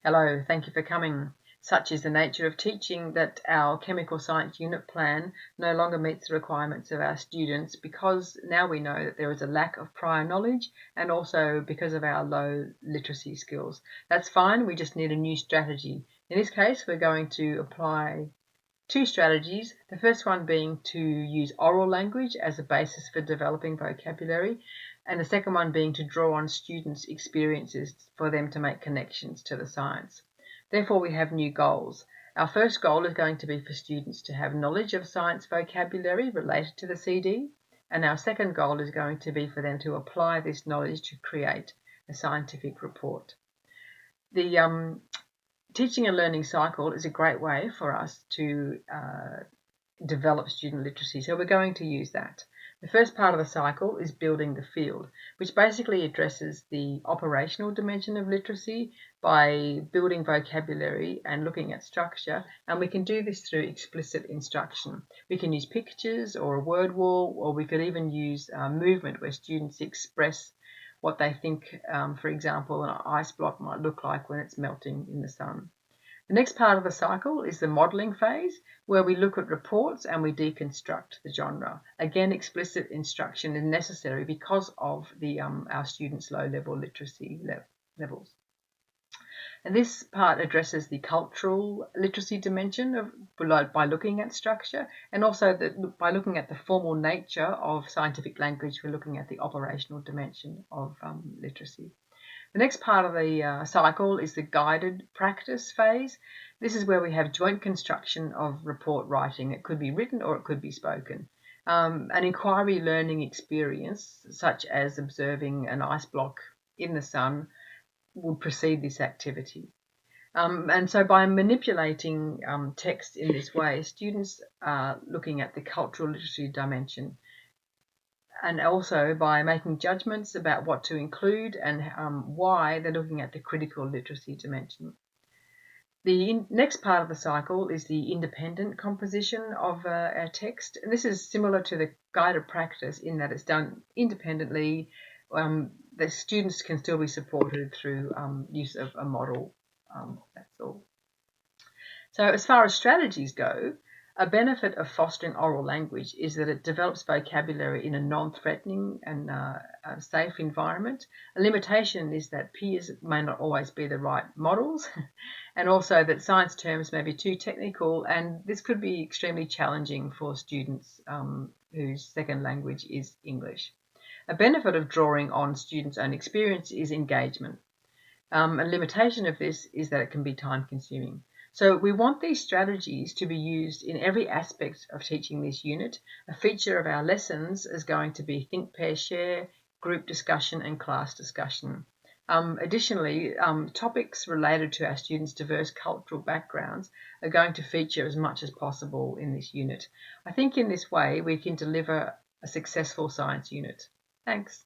Hello, thank you for coming. Such is the nature of teaching that our chemical science unit plan no longer meets the requirements of our students because now we know that there is a lack of prior knowledge and also because of our low literacy skills. That's fine, we just need a new strategy. In this case, we're going to apply two strategies. The first one being to use oral language as a basis for developing vocabulary, and the second one being to draw on students' experiences for them to make connections to the science. Therefore, we have new goals. Our first goal is going to be for students to have knowledge of science vocabulary related to the CD, and our second goal is going to be for them to apply this knowledge to create a scientific report. The teaching and learning cycle is a great way for us to develop student literacy, so we're going to use that. The first part of the cycle is building the field, which basically addresses the operational dimension of literacy by building vocabulary and looking at structure, and we can do this through explicit instruction. We can use pictures or a word wall, or we could even use movement where students express what they think, for example, an ice block might look like when it's melting in the sun. The next part of the cycle is the modelling phase, where we look at reports and we deconstruct the genre. Again, explicit instruction is necessary because of our students' low-level literacy levels. And this part addresses the cultural literacy dimension by looking at structure, and also by looking at the formal nature of scientific language, we're looking at the operational dimension of literacy. The next part of the cycle is the guided practice phase. This is where we have joint construction of report writing. It could be written or it could be spoken. An inquiry learning experience, such as observing an ice block in the sun, will precede this activity. And so by manipulating text in this way, students are looking at the cultural literacy dimension, and also by making judgments about what to include and why they're looking at the critical literacy dimension. The next part of the cycle is the independent composition of our text, and this is similar to the guided practice in that it's done independently. The students can still be supported through use of a model. That's all. So as far as strategies go, a benefit of fostering oral language is that it develops vocabulary in a non-threatening and a safe environment. A limitation is that peers may not always be the right models, and also that science terms may be too technical, and this could be extremely challenging for students whose second language is English. A benefit of drawing on students' own experience is engagement. A limitation of this is that it can be time-consuming. So we want these strategies to be used in every aspect of teaching this unit. A feature of our lessons is going to be think, pair, share, group discussion and class discussion. Additionally, topics related to our students' diverse cultural backgrounds are going to feature as much as possible in this unit. I think in this way we can deliver a successful science unit. Thanks.